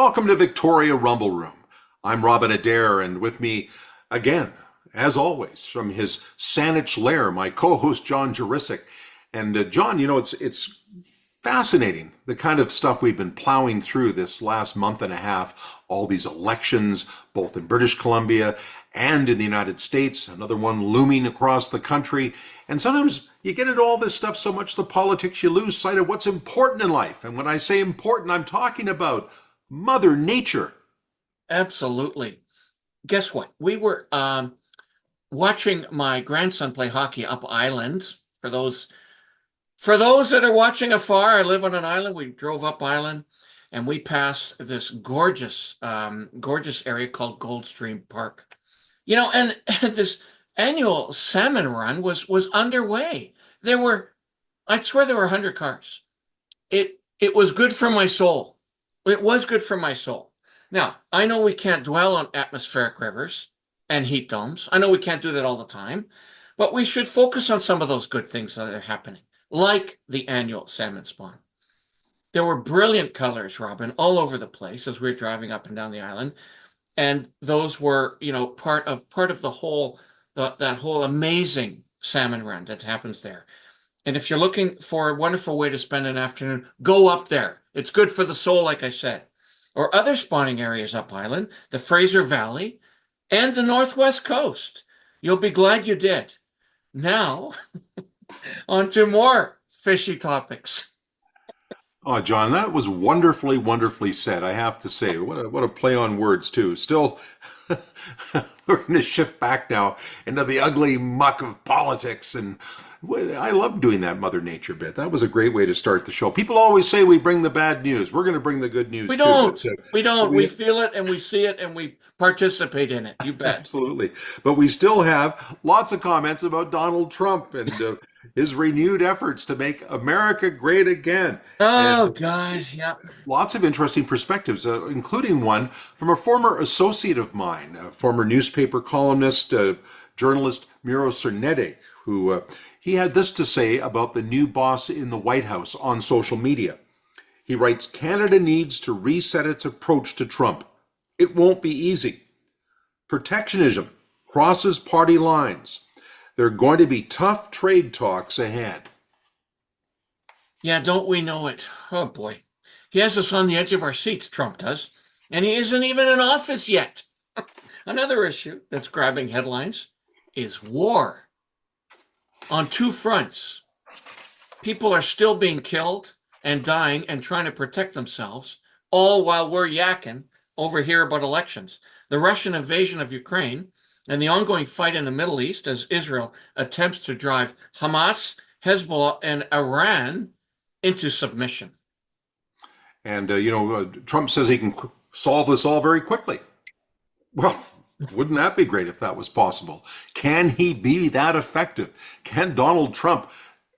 Welcome to Victoria Rumble Room. I'm Robin Adair, and with me again, as always, from his Saanich lair, my co-host John Juricic. And John, it's fascinating, the kind of stuff we've been plowing through this last month and a half, all these elections, both in British Columbia and in the United States, another one looming across the country. And sometimes you get into all this stuff so much, the politics, you lose sight of what's important in life. And when I say important, I'm talking about Mother Nature. Absolutely. Guess what? We were watching my grandson play hockey up island. For those that are watching afar, I live on an island. We drove up island and we passed this gorgeous area called Goldstream Park. And this annual salmon run was underway. I swear there were 100 cars. It was good for my soul. It was good for my soul. Now, I know we can't dwell on atmospheric rivers and heat domes. I know we can't do that all the time, but we should focus on some of those good things that are happening, like the annual salmon spawn. There were brilliant colors, Robin, all over the place as we were driving up and down the island. And those were, part of that whole amazing salmon run that happens there. And if you're looking for a wonderful way to spend an afternoon, go up there. It's good for the soul, like I said. Or other spawning areas up island, the Fraser Valley and the Northwest Coast. You'll be glad you did. Now, on to more fishy topics. Oh, John, that was wonderfully, wonderfully said, I have to say. What a play on words, too. Still, we're going to shift back now into the ugly muck of politics. And I love doing that Mother Nature bit. That was a great way to start the show. People always say we bring the bad news. We're going to bring the good news, We too. don't. We don't. We feel it and we see it and we participate in it. You bet. Absolutely. But we still have lots of comments about Donald Trump and his renewed efforts to make America great again. Oh, And God. Yeah. lots of interesting perspectives, including one from a former associate of mine, a former newspaper columnist, journalist Miro Cernedig, who he had this to say about the new boss in the White House on social media. He writes, Canada needs to reset its approach to Trump. It won't be easy. Protectionism crosses party lines. There are going to be tough trade talks ahead. Yeah, don't we know it? Oh, boy. He has us on the edge of our seats, Trump does. And he isn't even in office yet. Another issue that's grabbing headlines is war. On two fronts, people are still being killed and dying and trying to protect themselves, all while we're yakking over here about elections. The Russian invasion of Ukraine and the ongoing fight in the Middle East as Israel attempts to drive Hamas, Hezbollah, and Iran into submission. And, Trump says he can solve this all very quickly. Well, wouldn't that be great if that was possible? Can he be that effective? Can Donald Trump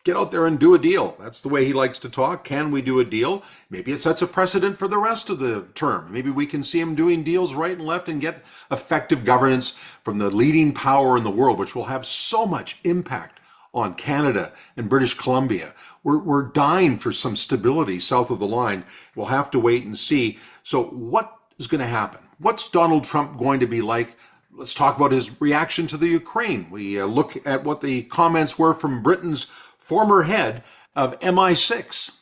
get out there and do a deal? That's the way he likes to talk. Can we do a deal? Maybe it sets a precedent for the rest of the term. Maybe we can see him doing deals right and left and get effective governance from the leading power in the world, which will have so much impact on Canada and British Columbia. We're dying for some stability south of the line. We'll have to wait and see. So what is going to happen? What's Donald Trump going to be like? Let's talk about his reaction to the Ukraine. We look at what the comments were from Britain's former head of MI6.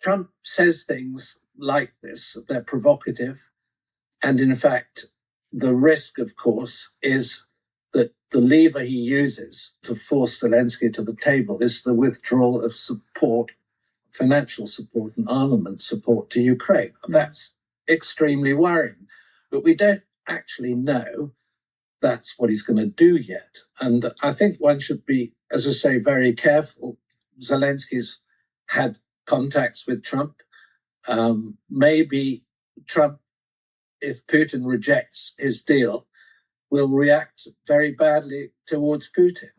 Trump says things like this. They're provocative. And in fact, the risk, of course, is that the lever he uses to force Zelensky to the table is the withdrawal of support, financial support and armament support to Ukraine. That's extremely worrying. But we don't actually know that's what he's going to do yet. And I think one should be, as I say, very careful. Zelensky's had contacts with Trump. Maybe Trump, if Putin rejects his deal, will react very badly towards Putin.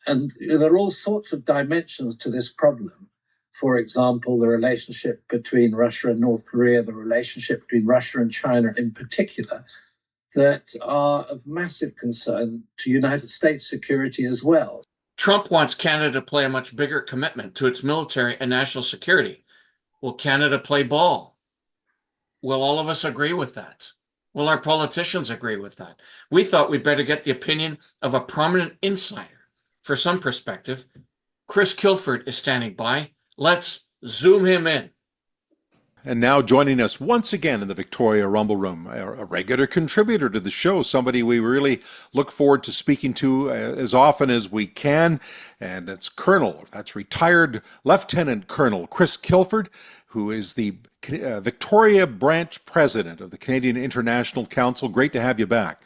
And there are all sorts of dimensions to this problem. For example, the relationship between Russia and North Korea, the relationship between Russia and China in particular, that are of massive concern to United States security as well. Trump wants Canada to play a much bigger commitment to its military and national security. Will Canada play ball? Will all of us agree with that? Will our politicians agree with that? We thought we'd better get the opinion of a prominent insider. For some perspective, Chris Kilford is standing by. Let's zoom him in. And now joining us once again in the Victoria Rumble Room, a regular contributor to the show, somebody we really look forward to speaking to as often as we can. And that's retired Lieutenant Colonel Chris Kilford, who is the Victoria Branch President of the Canadian International Council. Great to have you back.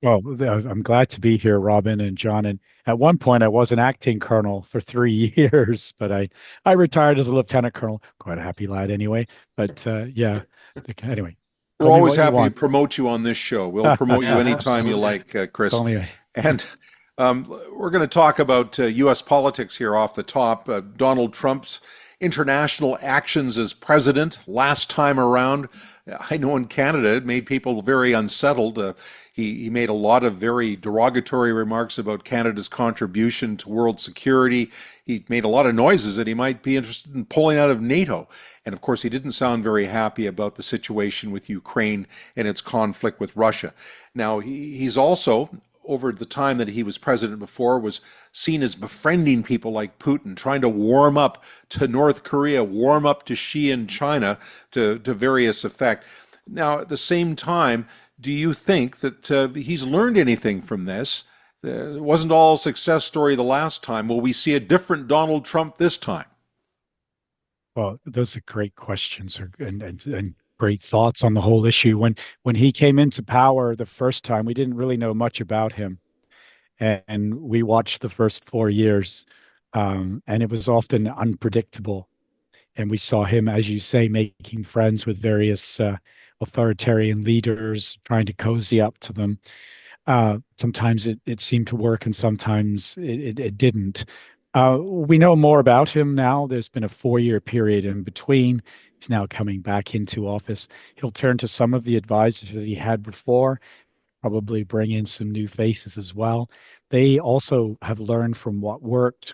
Well, I'm glad to be here, Robin and John. And at one point, I was an acting colonel for 3 years, but I retired as a lieutenant colonel. Quite a happy lad, anyway. But yeah, anyway, We're always happy to promote you on this show. We'll promote you anytime you like, Chris. And we're going to talk about U.S. politics here off the top. Donald Trump's international actions as president last time around. I know in Canada it made people very unsettled. He made a lot of very derogatory remarks about Canada's contribution to world security. He made a lot of noises that he might be interested in pulling out of NATO. And of course, he didn't sound very happy about the situation with Ukraine and its conflict with Russia. Now, he's also, over the time that he was president before, was seen as befriending people like Putin, trying to warm up to North Korea, warm up to Xi in China to various effect. Now, at the same time, do you think that he's learned anything from this? It wasn't all a success story the last time. Will we see a different Donald Trump this time? Well, those are great questions and great thoughts on the whole issue. When he came into power the first time, we didn't really know much about him. And we watched the first 4 years, and it was often unpredictable. And we saw him, as you say, making friends with various authoritarian leaders, trying to cozy up to them. Sometimes it seemed to work, and sometimes it didn't. We know more about him now. There's been a 4-year period in between. He's now coming back into office. He'll turn to some of the advisors that he had before, probably bring in some new faces as well. They also have learned from what worked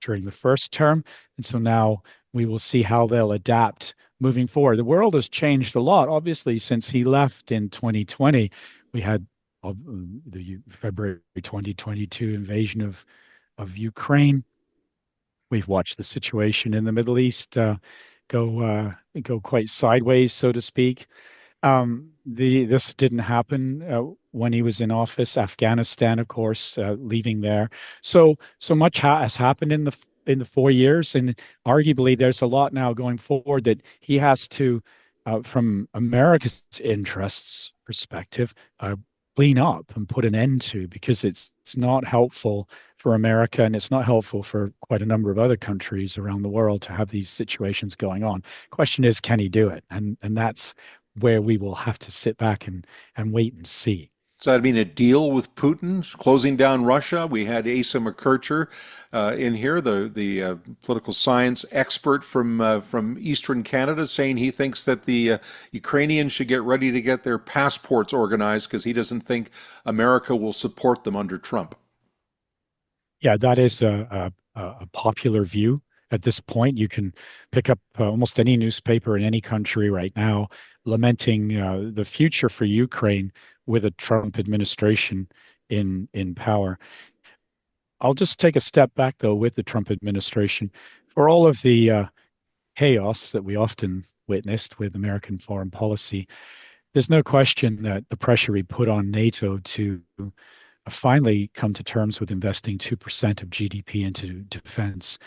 during the first term. And so now we will see how they'll adapt moving forward. The world has changed a lot, obviously, since he left in 2020. We had the February 2022 invasion of Ukraine. We've watched the situation in the Middle East go quite sideways, so to speak. This didn't happen when he was in office. Afghanistan, of course, leaving there. So much has happened in the 4 years, and arguably there's a lot now going forward that he has to, from America's interests perspective, clean up and put an end to, because it's not helpful for America, and it's not helpful for quite a number of other countries around the world to have these situations going on. Question is, can he do it? And that's where we will have to sit back and wait and see. So that mean a deal with Putin, closing down Russia? We had Asa McKercher in here, the political science expert from Eastern Canada, saying he thinks that the Ukrainians should get ready to get their passports organized because he doesn't think America will support them under Trump. Yeah, that is a popular view. At this point, you can pick up almost any newspaper in any country right now lamenting the future for Ukraine with a Trump administration in power. I'll just take a step back, though, with the Trump administration. For all of the chaos that we often witnessed with American foreign policy, there's no question that the pressure we put on NATO to finally come to terms with investing 2% of GDP into defense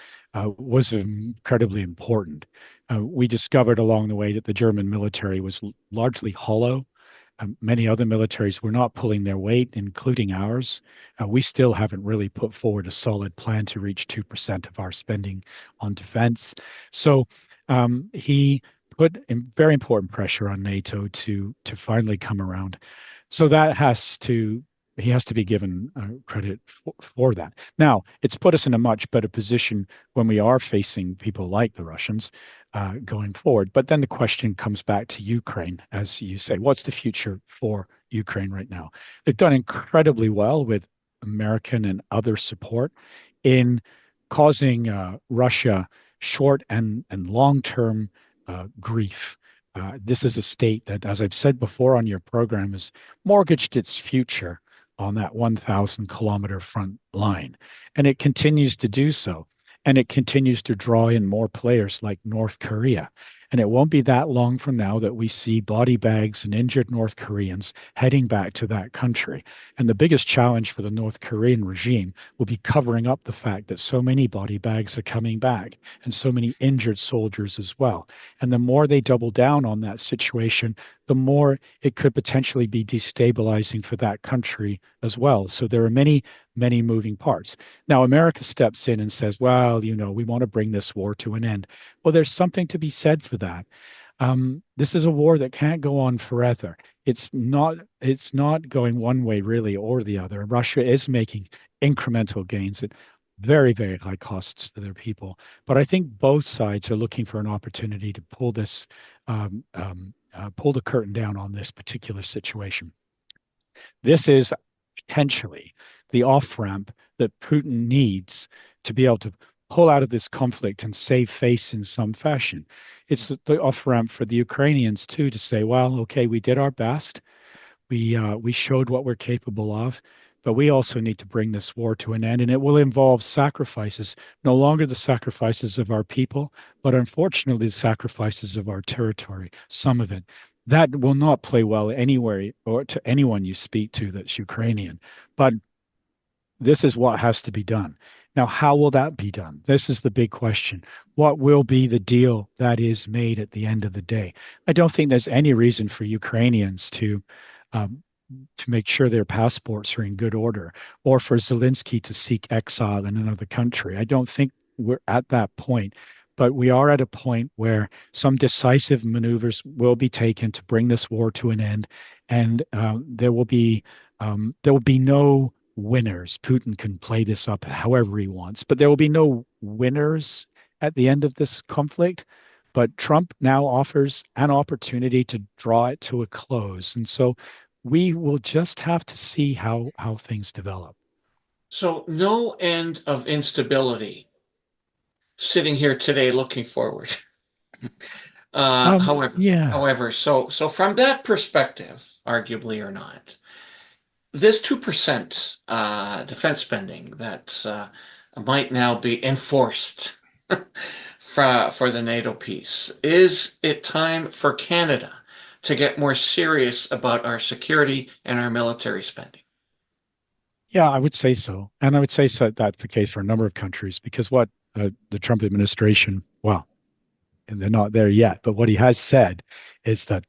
was incredibly important. We discovered along the way that the German military was largely hollow. Many other militaries were not pulling their weight, including ours. We still haven't really put forward a solid plan to reach 2% of our spending on defense. So he put very important pressure on NATO to finally come around. So that he has to be given credit for that. Now, it's put us in a much better position when we are facing people like the Russians going forward. But then the question comes back to Ukraine, as you say, what's the future for Ukraine right now? They've done incredibly well with American and other support in causing Russia short and long-term grief. This is a state that, as I've said before on your program, has mortgaged its future on that 1,000-kilometer front line. And it continues to do so. And it continues to draw in more players like North Korea. And it won't be that long from now that we see body bags and injured North Koreans heading back to that country. And the biggest challenge for the North Korean regime will be covering up the fact that so many body bags are coming back and so many injured soldiers as well. And the more they double down on that situation, the more it could potentially be destabilizing for that country as well. So there are many, many moving parts. Now, America steps in and says, well, we want to bring this war to an end. Well, there's something to be said for that. This is a war that can't go on forever. It's not going one way really or the other. Russia is making incremental gains at very, very high costs to their people. But I think both sides are looking for an opportunity to pull the curtain down on this particular situation. This is potentially the off-ramp that Putin needs to be able to pull out of this conflict and save face in some fashion. It's the off-ramp for the Ukrainians too, to say, well, okay, we did our best. We showed what we're capable of, but we also need to bring this war to an end, and it will involve sacrifices, no longer the sacrifices of our people, but unfortunately the sacrifices of our territory, some of it. That will not play well anywhere or to anyone you speak to that's Ukrainian. But this is what has to be done. Now, how will that be done? This is the big question. What will be the deal that is made at the end of the day? I don't think there's any reason for Ukrainians to make sure their passports are in good order, or for Zelensky to seek exile in another country. I don't think we're at that point, but we are at a point where some decisive maneuvers will be taken to bring this war to an end, and there will be no winners. Putin can play this up however he wants, but there will be no winners at the end of this conflict. But Trump now offers an opportunity to draw it to a close. And so we will just have to see how things develop. So no end of instability sitting here today looking forward. However, so from that perspective, arguably or not, this 2% defense spending that might now be enforced for the NATO piece, is it time for Canada to get more serious about our security and our military spending? Yeah, I would say so. And I would say that's the case for a number of countries, because what the Trump administration, well, and they're not there yet, but what he has said is that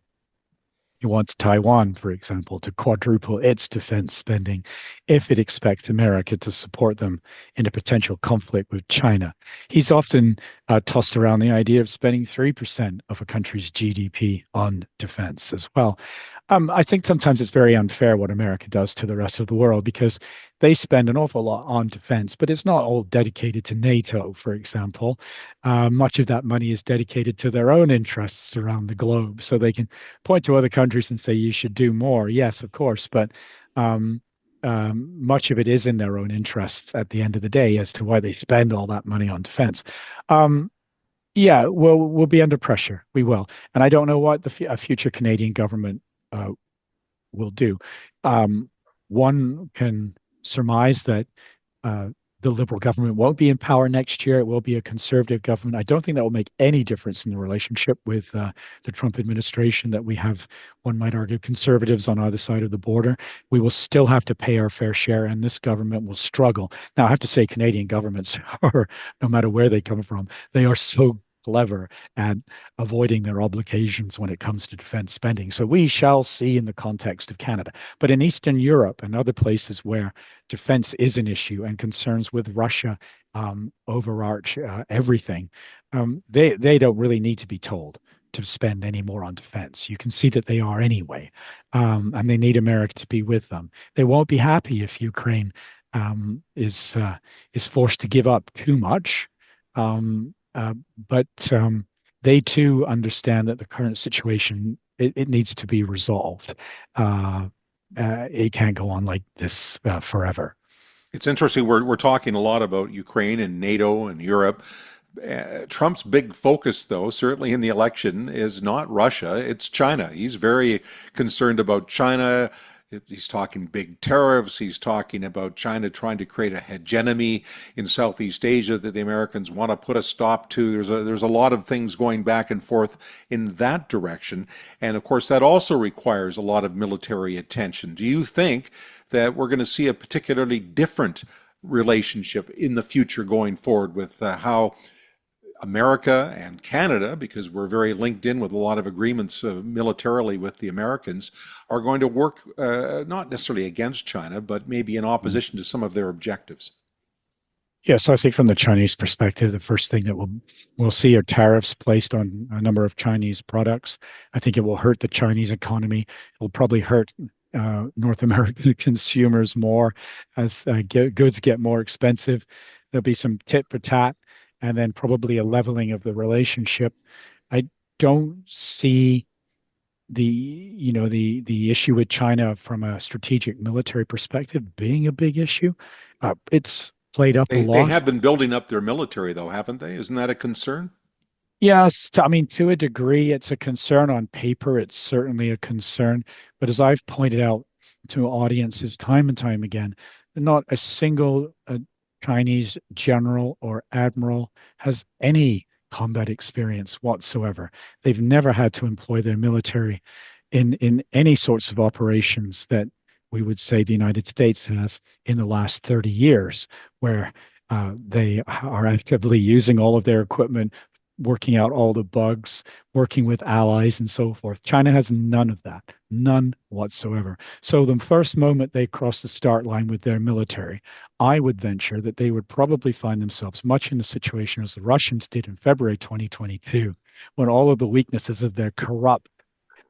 he wants Taiwan, for example, to quadruple its defense spending if it expects America to support them in a potential conflict with China. He's often tossed around the idea of spending 3% of a country's GDP on defense as well. I think sometimes it's very unfair what America does to the rest of the world, because they spend an awful lot on defense, but it's not all dedicated to NATO, for example. Much of that money is dedicated to their own interests around the globe. So they can point to other countries and say, you should do more. Yes, of course, but much of it is in their own interests at the end of the day as to why they spend all that money on defense. Yeah, we'll be under pressure. We will. And I don't know what a future Canadian government will do. One can surmise that the Liberal government won't be in power next year. It will be a Conservative government. I don't think that will make any difference in the relationship with the Trump administration, that we have, one might argue, Conservatives on either side of the border. We will still have to pay our fair share, and this government will struggle. Now, I have to say, Canadian governments are, no matter where they come from, they are so clever at avoiding their obligations when it comes to defense spending. So we shall see in the context of Canada. But in Eastern Europe and other places where defense is an issue and concerns with Russia overarch everything, they don't really need to be told to spend any more on defense. You can see that they are anyway, and they need America to be with them. They won't be happy if Ukraine is forced to give up too much. But they too understand that the current situation, it needs to be resolved. It can't go on like this forever. It's interesting. We're talking a lot about Ukraine and NATO and Europe. Trump's big focus, though, certainly in the election, is not Russia, it's China. He's very concerned about China. He's talking big tariffs. He's talking about China trying to create a hegemony in Southeast Asia that the Americans want to put a stop to. There's a lot of things going back and forth in that direction. And of course, that also requires a lot of military attention. Do you think that we're going to see a particularly different relationship in the future going forward with how America and Canada, because we're very linked in with a lot of agreements militarily with the Americans, are going to work not necessarily against China, but maybe in opposition to some of their objectives? Yes, I think from the Chinese perspective, the first thing that we'll see are tariffs placed on a number of Chinese products. I think it will hurt the Chinese economy. It will probably hurt North American consumers more as goods get more expensive. There'll be some tit for tat, and then probably a leveling of the relationship. I don't see the issue with China from a strategic military perspective being a big issue. It's played up a lot. They have been building up their military, though, haven't they? Isn't that a concern? Yes, I mean, to a degree, it's a concern on paper. It's certainly a concern. But as I've pointed out to audiences time and time again, not a single Chinese general or admiral has any combat experience whatsoever. They've never had to employ their military in any sorts of operations that we would say the United States has in the last 30 years, where they are actively using all of their equipment, working out all the bugs, working with allies and so forth. China has none of that, none whatsoever. So the first moment they cross the start line with their military, I would venture that they would probably find themselves much in the situation as the Russians did in February 2022, when all of the weaknesses of their corrupt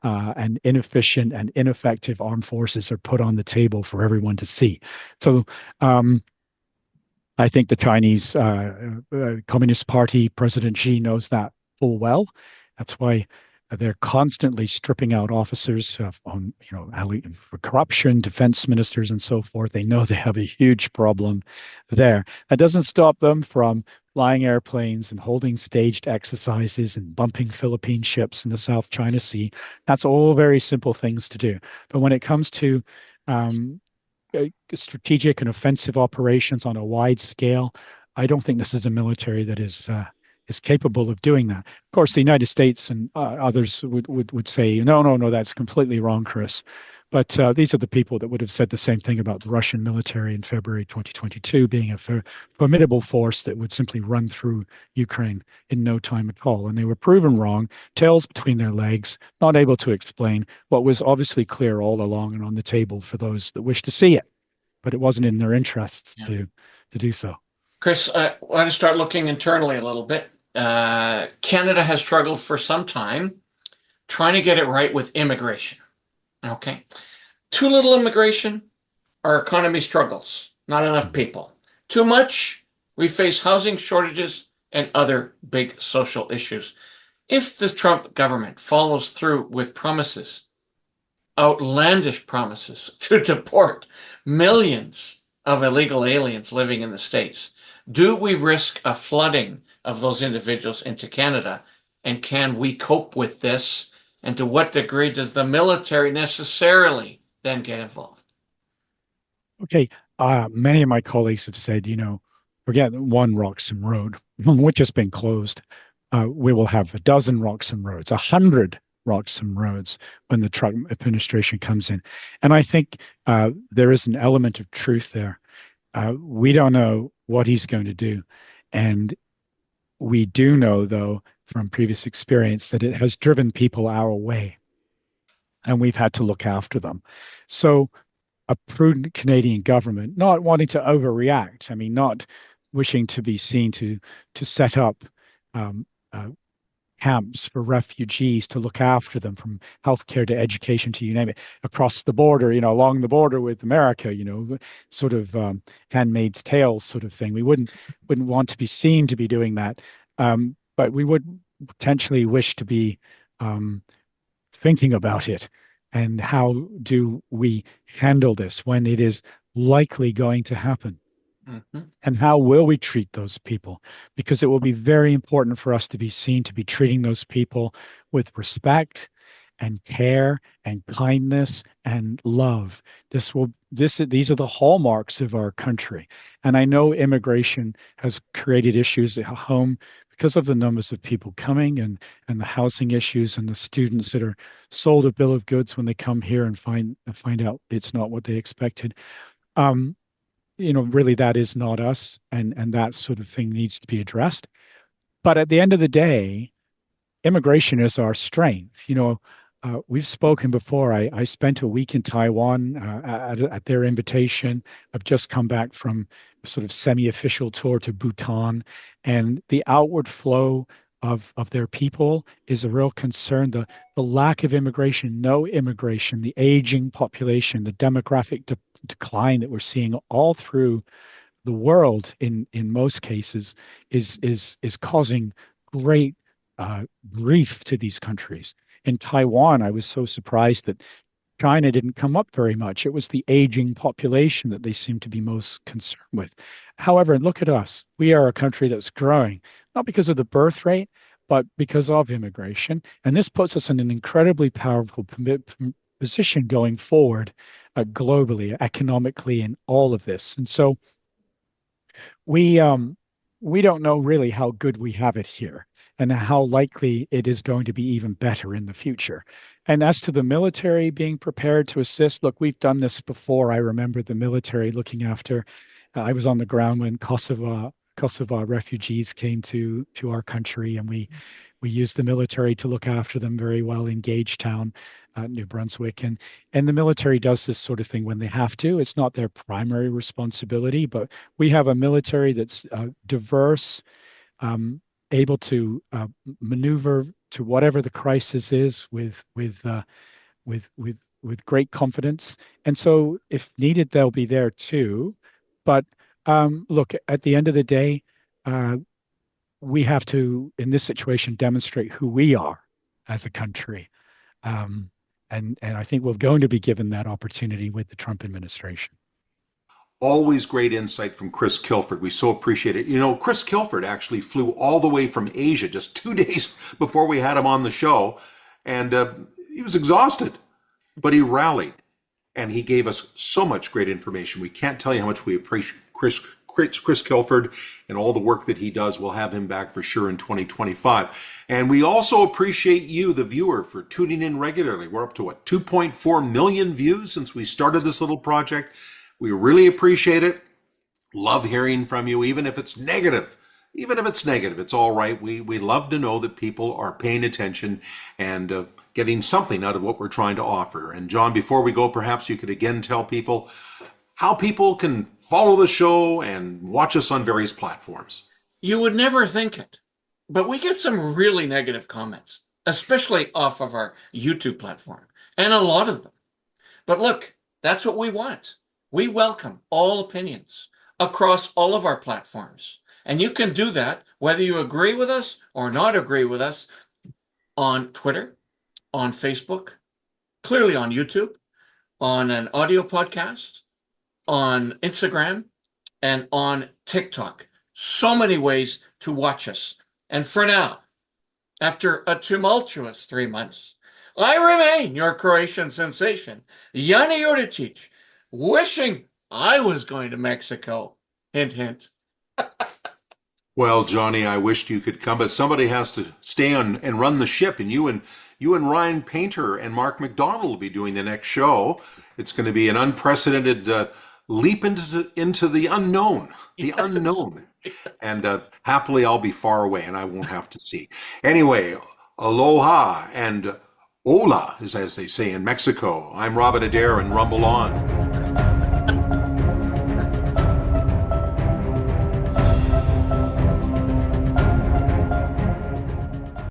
and inefficient and ineffective armed forces are put on the table for everyone to see. So I think the Chinese Communist Party, President Xi knows that full well. That's why they're constantly stripping out officers on, for corruption, defense ministers, and so forth. They know they have a huge problem there. That doesn't stop them from flying airplanes and holding staged exercises and bumping Philippine ships in the South China Sea. That's all very simple things to do. But when it comes to strategic and offensive operations on a wide scale, I don't think this is a military that is capable of doing that. Of course, the United States and others would say, no, that's completely wrong, Chris. But these are the people that would have said the same thing about the Russian military in February 2022 being a formidable force that would simply run through Ukraine in no time at all. And they were proven wrong, tails between their legs, not able to explain what was obviously clear all along and on the table for those that wish to see it. But it wasn't in their interests to do so. Chris, I want to start looking internally a little bit. Canada has struggled for some time trying to get it right with immigration. Okay. Too little immigration, our economy struggles. Not enough people. Too much, we face housing shortages and other big social issues. If the Trump government follows through with promises, outlandish promises to deport millions of illegal aliens living in the States, do we risk a flooding of those individuals into Canada? And can we cope with this? And to what degree does the military necessarily then get involved? Okay. Many of my colleagues have said, forget one Roxham Road, which has been closed. We will have a dozen Roxham roads, 100 Roxham roads when the Trump administration comes in. And I think there is an element of truth there. We don't know what he's going to do. And we do know, though, from previous experience, that it has driven people our way. And we've had to look after them. So a prudent Canadian government, not wanting to overreact, not wishing to be seen to set up camps for refugees to look after them, from healthcare to education to you name it, across the border, along the border with America, sort of Handmaid's Tale sort of thing. We wouldn't want to be seen to be doing that, but we would potentially wish to be thinking about it. And how do we handle this when it is likely going to happen? Mhm. And how will we treat those people? Because it will be very important for us to be seen to be treating those people with respect and care and kindness and love. These are the hallmarks of our country. And I know immigration has created issues at home because of the numbers of people coming and the housing issues and the students that are sold a bill of goods when they come here and find out it's not what they expected. Um, really that is not us, and that sort of thing needs to be addressed. But at the end of the day, immigration is our strength. We've spoken before. I spent a week in Taiwan at their invitation. I've just come back from a sort of semi-official tour to Bhutan, and the outward flow of their people is a real concern. The lack of immigration, no immigration, the aging population, the demographic decline that we're seeing all through the world in most cases is causing great grief to these countries. In Taiwan, I was so surprised that China didn't come up very much. It was the aging population that they seemed to be most concerned with. However, look at us. We are a country that's growing, not because of the birth rate, but because of immigration. And this puts us in an incredibly powerful position going forward, globally, economically, in all of this. And so we don't know really how good we have it here and how likely it is going to be even better in the future. And as to the military being prepared to assist, look, we've done this before. I remember the military looking after. I was on the ground when Kosovo refugees came to our country, and we used the military to look after them very well in Gagetown, New Brunswick, and the military does this sort of thing when they have to. It's not their primary responsibility, but we have a military that's diverse, able to maneuver to whatever the crisis is with great confidence. And so, if needed, they'll be there too. But look, at the end of the day, we have to, in this situation, demonstrate who we are as a country. And I think we're going to be given that opportunity with the Trump administration. Always great insight from Chris Kilford. We so appreciate it. Chris Kilford actually flew all the way from Asia just 2 days before we had him on the show. And he was exhausted, but he rallied and he gave us so much great information. We can't tell you how much we appreciate Chris Kilford and all the work that he does. We'll have him back for sure in 2025. And we also appreciate you, the viewer, for tuning in regularly. We're up to 2.4 million views since we started this little project. We really appreciate it. Love hearing from you, even if it's negative. Even if it's negative, it's all right. We love to know that people are paying attention and getting something out of what we're trying to offer. And John, before we go, perhaps you could again tell people how people can follow the show and watch us on various platforms. You would never think it, but we get some really negative comments, especially off of our YouTube platform, and a lot of them. But look, that's what we want. We welcome all opinions across all of our platforms. And you can do that whether you agree with us or not agree with us on Twitter, on Facebook, clearly on YouTube, on an audio podcast, on Instagram, and on TikTok. So many ways to watch us. And for now, after a tumultuous 3 months, I remain your Croatian sensation, Jani Juricic, wishing I was going to Mexico. Hint, hint. Well, Johnny, I wished you could come, but somebody has to stay on and run the ship, and you and Ryan Painter and Mark McDonald will be doing the next show. It's going to be an unprecedented leap into the unknown, Yes. unknown. And happily, I'll be far away, and I won't have to see. Anyway, aloha and hola, as they say in Mexico. I'm Robin Adair, and rumble on.